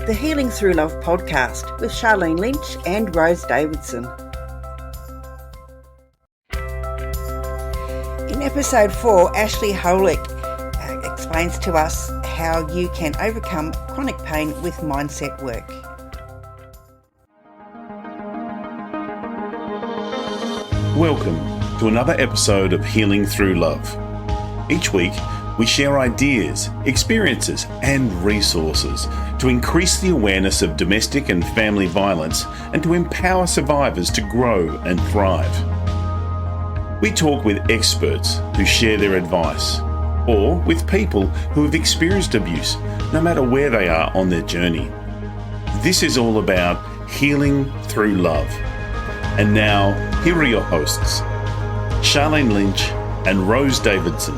the Healing Through Love podcast with Sharlene Lynch and Rose Davidson. In episode 4, Ashlee Hoelck explains to us how you can overcome chronic pain with mindset work. Welcome to another episode of Healing Through Love. Each week, we share ideas, experiences, and resources to increase the awareness of domestic and family violence and to empower survivors to grow and thrive. We talk with experts who share their advice, or with people who have experienced abuse, no matter where they are on their journey. This is all about healing through love. And now, here are your hosts, Sharlene Lynch and Rose Davidson.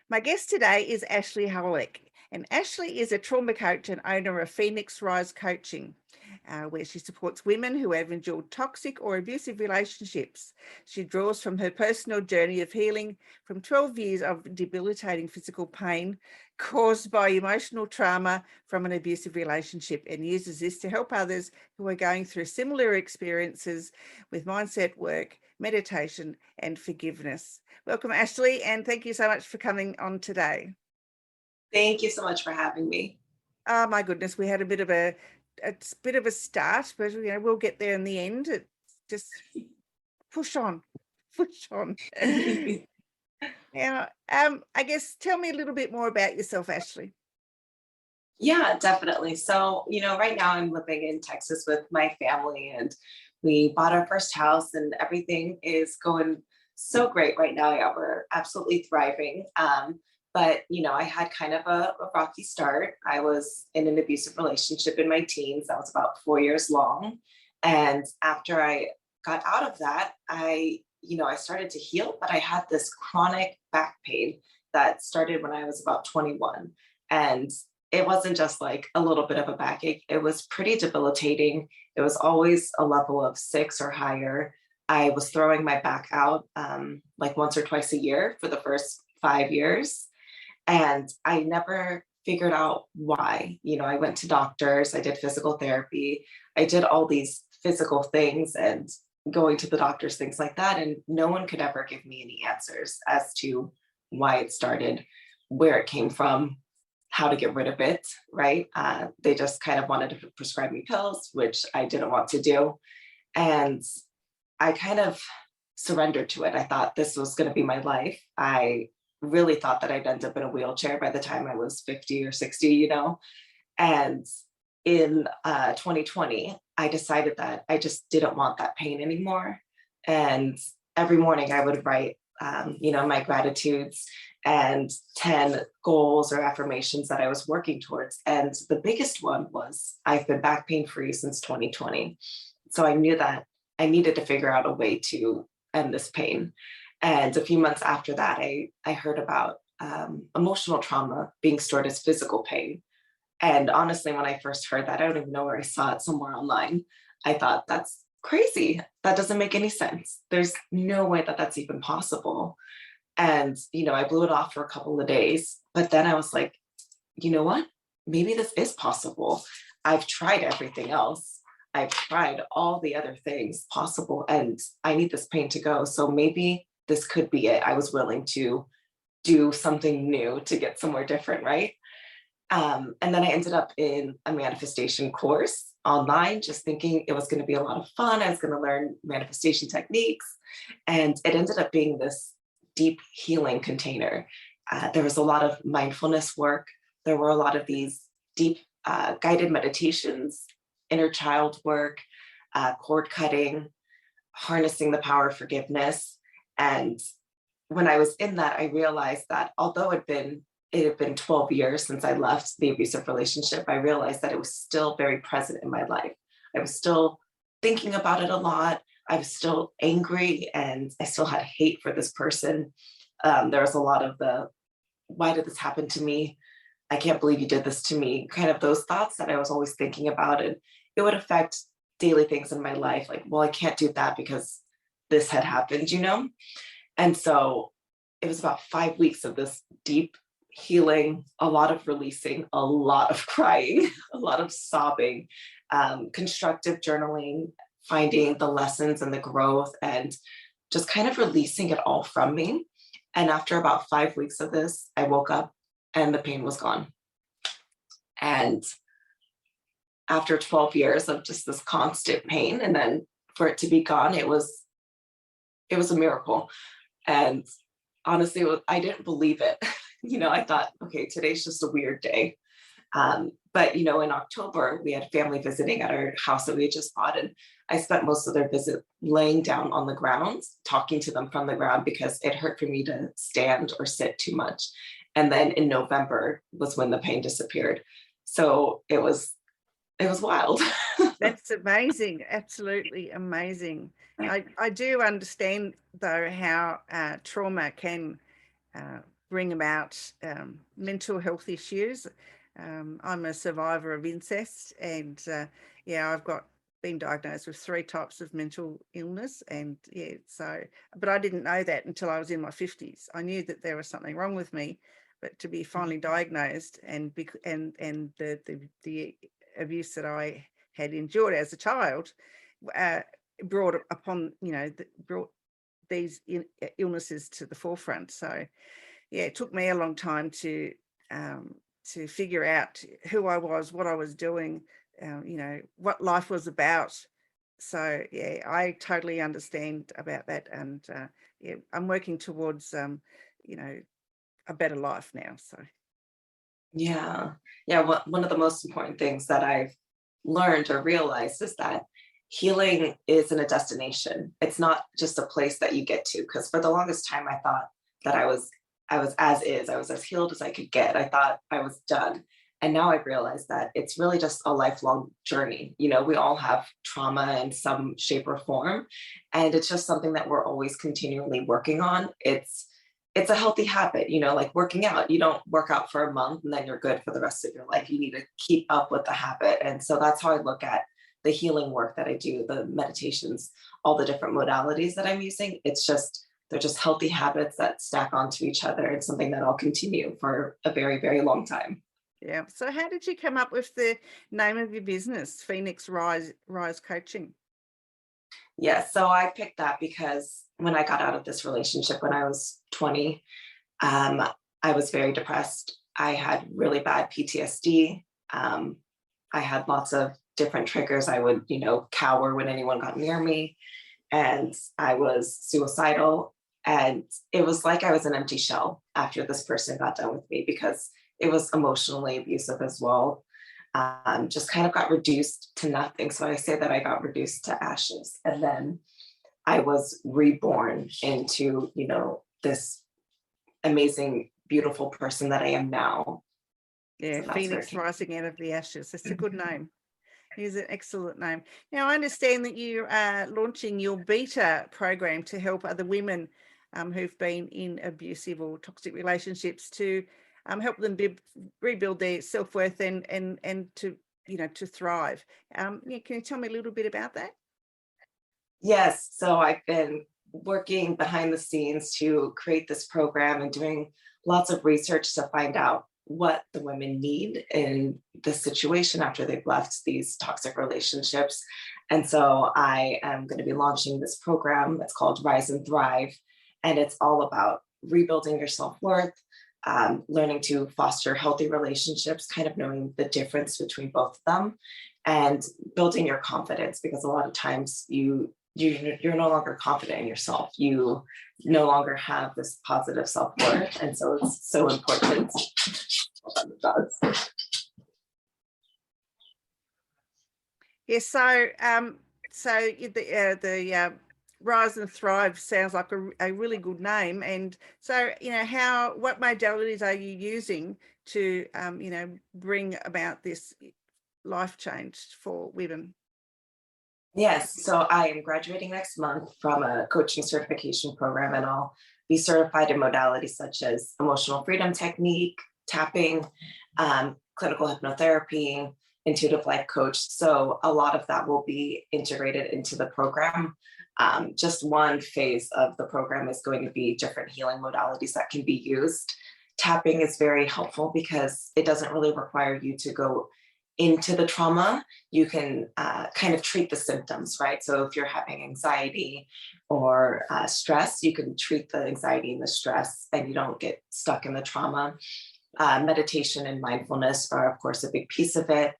My guest today is Ashlee Hoelck, and Ashlee is a trauma coach and owner of Phoenix Rise Coaching, where she supports women who have endured toxic or abusive relationships. She draws from her personal journey of healing from 12 years of debilitating physical pain caused by emotional trauma from an abusive relationship and uses this to help others who are going through similar experiences with mindset work, meditation, and forgiveness. Welcome, Ashlee, and thank you so much for coming on today. Thank you so much for having me. Oh my goodness, we had a bit of a start, but we'll get there in the end. It's just push on. Now, I guess tell me a little bit more about yourself, Ashlee. Yeah, definitely. So, right now I'm living in Texas with my family, and we bought our first house, and everything is going so great right now. Yeah, we're absolutely thriving. But, I had kind of a rocky start. I was in an abusive relationship in my teens. That was about 4 years long. And after I got out of that, I started to heal, but I had this chronic back pain that started when I was about 21. And it wasn't just like a little bit of a backache. It was pretty debilitating. It was always a level of 6 or higher. I was throwing my back out like once or twice a year for the first 5 years. And I never figured out why. I went to doctors, I did physical therapy, I did all these physical things and going to the doctors, things like that. And no one could ever give me any answers as to why it started, where it came from, how to get rid of it, right? They just kind of wanted to prescribe me pills, which I didn't want to do. And I kind of surrendered to it. I thought this was going to be my life. I really thought that I'd end up in a wheelchair by the time I was 50 or 60, And in 2020, I decided that I just didn't want that pain anymore. And every morning I would write, my gratitudes and 10 goals or affirmations that I was working towards. And the biggest one was I've been back pain free since 2020. So I knew that I needed to figure out a way to end this pain. And a few months after that, I heard about emotional trauma being stored as physical pain. And honestly, when I first heard that, I don't even know where I saw it, somewhere online. I thought, that's crazy. That doesn't make any sense. There's no way that that's even possible. And, I blew it off for a couple of days. But then I was like, you know what? Maybe this is possible. I've tried everything else. I've tried all the other things possible, and I need this pain to go. So maybe this could be it. I was willing to do something new to get somewhere different, right? And then I ended up in a manifestation course online, just thinking it was going to be a lot of fun. I was going to learn manifestation techniques. And it ended up being this deep healing container. There was a lot of mindfulness work. There were a lot of these deep guided meditations, inner child work, cord cutting, harnessing the power of forgiveness. And when I was in that, I realized that although it had been 12 years since I left the abusive relationship, I realized that it was still very present in my life. I was still thinking about it a lot. I was still angry, and I still had hate for this person. There was a lot of why did this happen to me? I can't believe you did this to me, kind of those thoughts that I was always thinking about. And it would affect daily things in my life. Like, well, I can't do that because this had happened, And so it was about 5 weeks of this deep healing, a lot of releasing, a lot of crying, a lot of sobbing, constructive journaling, finding the lessons and the growth, and just kind of releasing it all from me. And after about 5 weeks of this, I woke up and the pain was gone. And after 12 years of just this constant pain, and then for it to be gone, it was a miracle. And honestly, I didn't believe it. I thought, okay, today's just a weird day. But in October, we had family visiting at our house that we had just bought, and I spent most of their visit laying down on the ground, talking to them from the ground because it hurt for me to stand or sit too much. And then in November was when the pain disappeared. So it was wild. That's amazing. Absolutely amazing. I do understand, though, how trauma can bring about mental health issues. I'm a survivor of incest, and I've been diagnosed with 3 types of mental illness, and but I didn't know that until I was in my 50s. I knew that there was something wrong with me, but to be finally diagnosed and the abuse that I had endured as a child brought these illnesses to the forefront. So it took me a long time to figure out who I was, what I was doing, what life was about. So I totally understand about that, and I'm working towards a better life now. So one of the most important things that I've learned or realized is that healing isn't a destination. It's not just a place that you get to, because for the longest time I thought that I was as is. I was as healed as I could get. I thought I was done. And now I've realized that it's really just a lifelong journey. We all have trauma in some shape or form, and it's just something that we're always continually working on. It's a healthy habit, like working out. You don't work out for a month and then you're good for the rest of your life. You need to keep up with the habit. And so that's how I look at the healing work that I do, the meditations, all the different modalities that I'm using. They're just healthy habits that stack onto each other. It's something that I'll continue for a very, very long time. Yeah. So how did you come up with the name of your business, Phoenix Rise Coaching? Yeah, so I picked that because when I got out of this relationship when I was 20, I was very depressed. I had really bad PTSD. I had lots of different triggers. I would, cower when anyone got near me, and I was suicidal. And it was like I was an empty shell after this person got done with me, because it was emotionally abusive as well. Just kind of got reduced to nothing. So I say that I got reduced to ashes, and then I was reborn into, this amazing, beautiful person that I am now. Yeah, so Phoenix rising out of the ashes. It's a good name. It's an excellent name. Now, I understand that you are launching your beta program to help other women who've been in abusive or toxic relationships, to help them rebuild their self-worth and to to thrive. Can you tell me a little bit about that? Yes. So I've been working behind the scenes to create this program and doing lots of research to find out what the women need in this situation after they've left these toxic relationships. And so I am going to be launching this program. It's called Rise and Thrive. And it's all about rebuilding your self-worth, learning to foster healthy relationships, kind of knowing the difference between both of them, and building your confidence, because a lot of times you're no longer confident in yourself. You no longer have this positive self-worth. And so it's so important. Yeah, so the Rise and Thrive sounds like a really good name. And so, what modalities are you using to, bring about this life change for women? Yes, so I am graduating next month from a coaching certification program, and I'll be certified in modalities such as emotional freedom technique, tapping, clinical hypnotherapy, intuitive life coach. So a lot of that will be integrated into the program. Just one phase of the program is going to be different healing modalities that can be used. Tapping is very helpful because it doesn't really require you to go into the trauma. You can kind of treat the symptoms, right? So if you're having anxiety or stress, you can treat the anxiety and the stress and you don't get stuck in the trauma. Meditation and mindfulness are, of course, a big piece of it.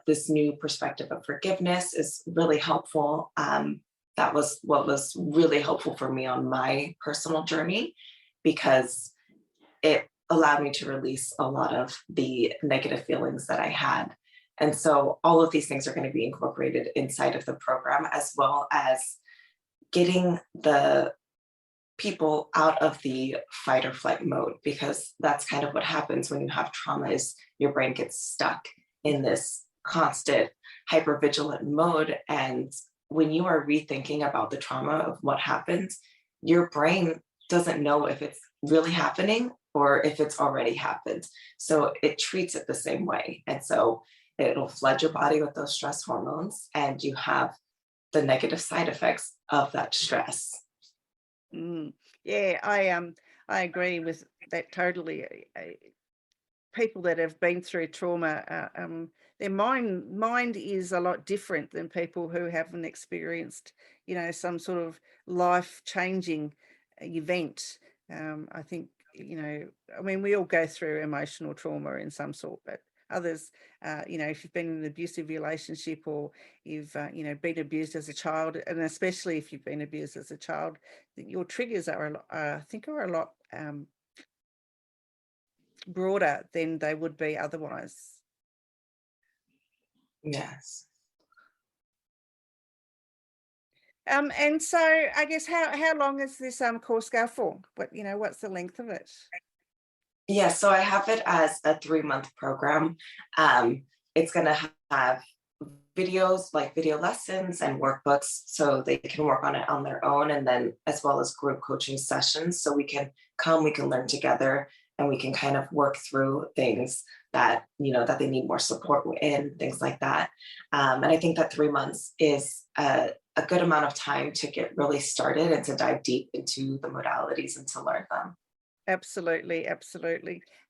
This new perspective of forgiveness is really helpful. That was what was really helpful for me on my personal journey because it allowed me to release a lot of the negative feelings that I had. And so all of these things are going to be incorporated inside of the program, as well as getting the people out of the fight or flight mode, because that's kind of what happens when you have trauma is your brain gets stuck in this constant hypervigilant mode. And when you are rethinking about the trauma of what happens, your brain doesn't know if it's really happening or if it's already happened. So it treats it the same way. And so it'll flood your body with those stress hormones and you have the negative side effects of that stress. Yeah, I agree with that totally. People that have been through trauma, their mind is a lot different than people who haven't experienced, some sort of life-changing event. I think, I mean, we all go through emotional trauma in some sort, but others, if you've been in an abusive relationship or you've, been abused as a child, and especially if you've been abused as a child, your triggers are, I think, are a lot broader than they would be otherwise. Yes. And so I guess how long is this course go for? What's the length of it? Yeah, so I have it as a 3-month program. It's going to have videos, like video lessons and workbooks, so they can work on it on their own, and then as well as group coaching sessions. So we can learn together, and we can kind of work through things that, that they need more support in, things like that. And I think that 3 months is a good amount of time to get really started and to dive deep into the modalities and to learn them. Absolutely.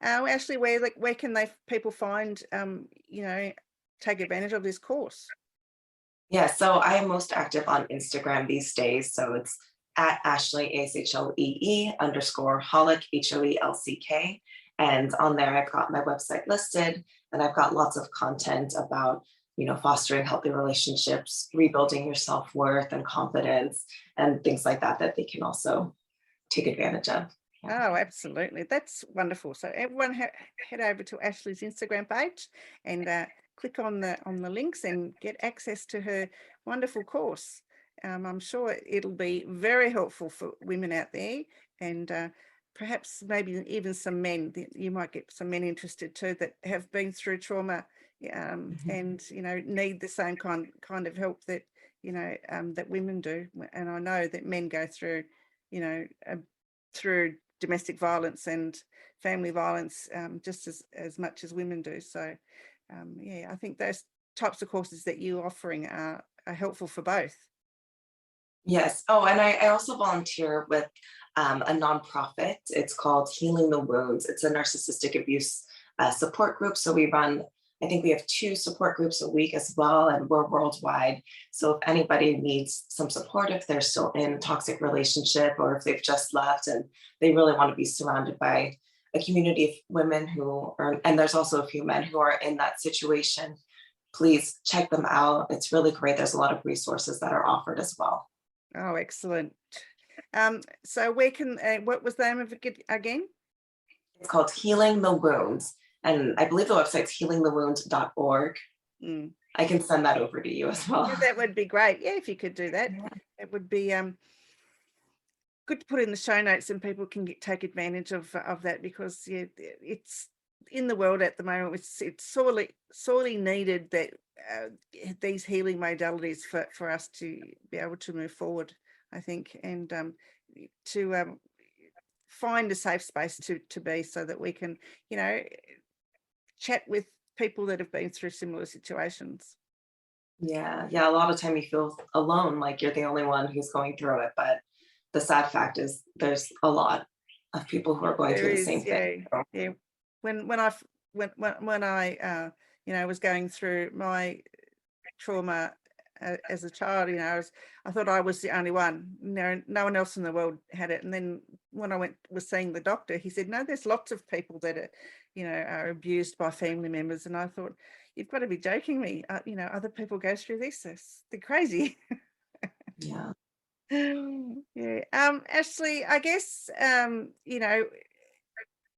Ashlee, where can people find, take advantage of this course? Yeah, so I am most active on Instagram these days. So it's at Ashlee, ASHLEE_Hoelck, HOELCK. And on there, I've got my website listed, and I've got lots of content about, fostering healthy relationships, rebuilding your self-worth and confidence, and things like that, that they can also take advantage of. Oh, absolutely. That's wonderful. So everyone head over to Ashlee's Instagram page and click on the links and get access to her wonderful course. I'm sure it'll be very helpful for women out there, and perhaps maybe even some men. You might get some men interested too that have been through trauma, and need the same kind of help that that women do. And I know that men go through through domestic violence and family violence just as much as women do. So I think those types of courses that you're offering are helpful for both. Yes. Oh, and I also volunteer with a nonprofit. It's called Healing the Wounds. It's a narcissistic abuse support group. So I think we have 2 support groups a week as well, and we're worldwide. So if anybody needs some support, if they're still in a toxic relationship or if they've just left and they really want to be surrounded by a community of women and there's also a few men who are in that situation, please check them out. It's really great. There's a lot of resources that are offered as well. Oh, excellent. So where can, what was the name of it again? It's called Healing the Wounds. And I believe the website's healingthewound.org. I can send that over to you as well. Yeah, that would be great. Yeah, if you could do that, it would be good to put in the show notes, and people can take advantage of that, because it's in the world at the moment. It's sorely needed that these healing modalities for us to be able to move forward, I think, and find a safe space to be, so that we can, chat with people that have been through similar situations. Yeah. A lot of time you feel alone, like you're the only one who's going through it. But the sad fact is there's a lot of people who are going There through the is, same thing. yeah. When I was going through my trauma as a child, I thought I was the only one. No one else in the world had it. And then when I was seeing the doctor, he said, no, there's lots of people that are abused by family members. And I thought, you've got to be joking me. Other people go through this. They're crazy. Yeah. Yeah. Ashlee, I guess,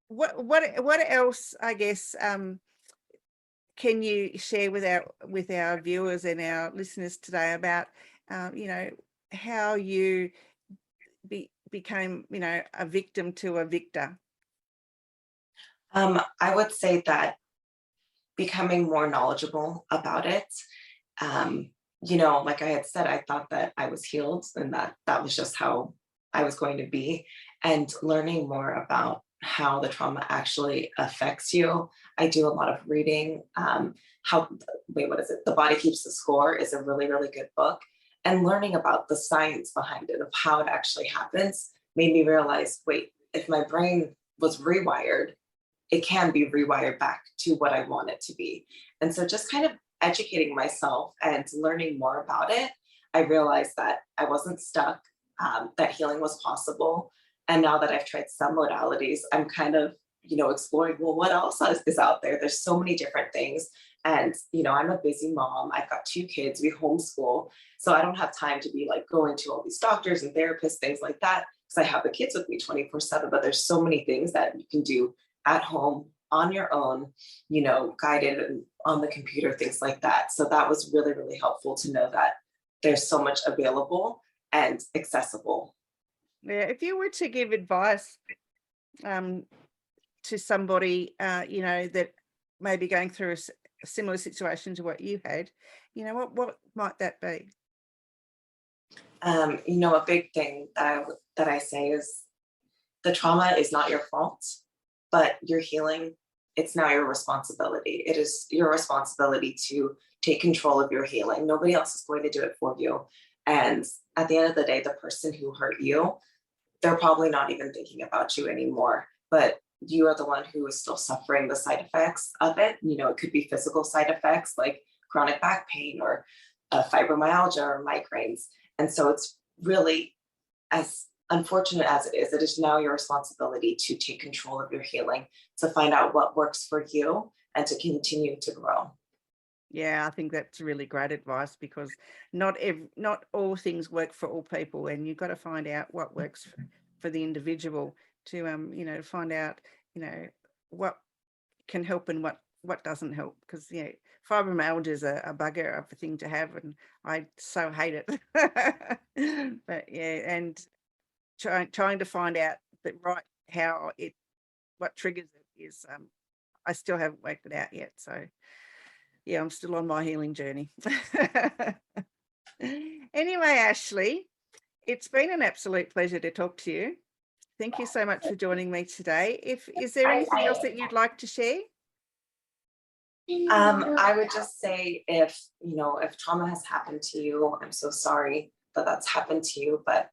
what else, I guess, can you share with our viewers and our listeners today about, how you became, a victim to a victor? I would say that becoming more knowledgeable about it. Like I had said, I thought that I was healed and that was just how I was going to be. And learning more about how the trauma actually affects you. I do a lot of reading. The Body Keeps the Score is a really, really good book. And learning about the science behind it, of how it actually happens, made me realize, wait, if my brain was rewired, it can be rewired back to what I want it to be. And so just kind of educating myself and learning more about it, I realized that I wasn't stuck, that healing was possible. And now that I've tried some modalities, I'm kind of, exploring, well, what else is out there? There's so many different things. And, I'm a busy mom. I've got 2 kids, we homeschool. So I don't have time to be like going to all these doctors and therapists, things like that, because I have the kids with me 24/7. But there's so many things that you can do at home on your own, guided and on the computer, things like that. So that was really, really helpful to know that there's so much available and accessible. Yeah, if you were to give advice to somebody, that may be going through a similar situation to what you had, what might that be? A big thing that I say is the trauma is not your fault, but your healing, it's now your responsibility. It is your responsibility to take control of your healing. Nobody else is going to do it for you. And at the end of the day, the person who hurt you, they're probably not even thinking about you anymore, but you are the one who is still suffering the side effects of it. It could be physical side effects like chronic back pain or fibromyalgia or migraines. And so it's really, as unfortunate as it is now your responsibility to take control of your healing, to find out what works for you and to continue to grow. Yeah, I think that's really great advice, because not all things work for all people, and you've got to find out what works for the individual to find out what can help and what doesn't help, because fibromyalgia is a bugger of a thing to have, and I so hate it. But yeah, and trying to find out what triggers it is, I still haven't worked it out yet. So yeah, I'm still on my healing journey. Anyway, Ashlee, it's been an absolute pleasure to talk to you. Thank you so much for joining me today. Is there anything else that you'd like to share? I would just say, if trauma has happened to you, I'm so sorry that that's happened to you, but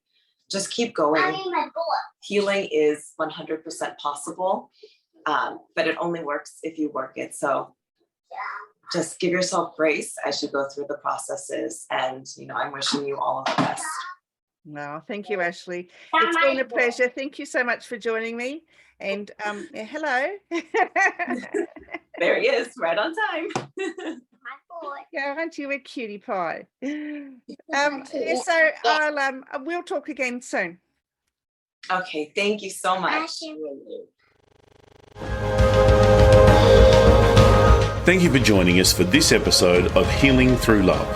just keep going. Healing is 100% possible, but it only works if you work it. So just give yourself grace as you go through the processes, and I'm wishing you all of the best. Well, thank you, Ashlee. It's been a pleasure. Thank you so much for joining me. And hello. There he is, right on time. Yeah, aren't you a cutie pie? So we'll talk again soon. Okay, thank you so much. Thank you for joining us for this episode of Healing Through Love.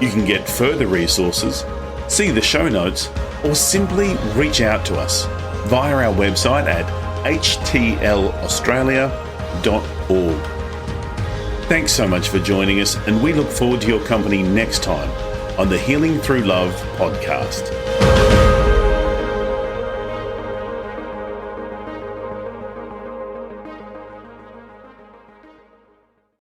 You can get further resources, see the show notes, or simply reach out to us via our website at htlaustralia.org. Thanks so much for joining us, and we look forward to your company next time on the Healing Through Love podcast.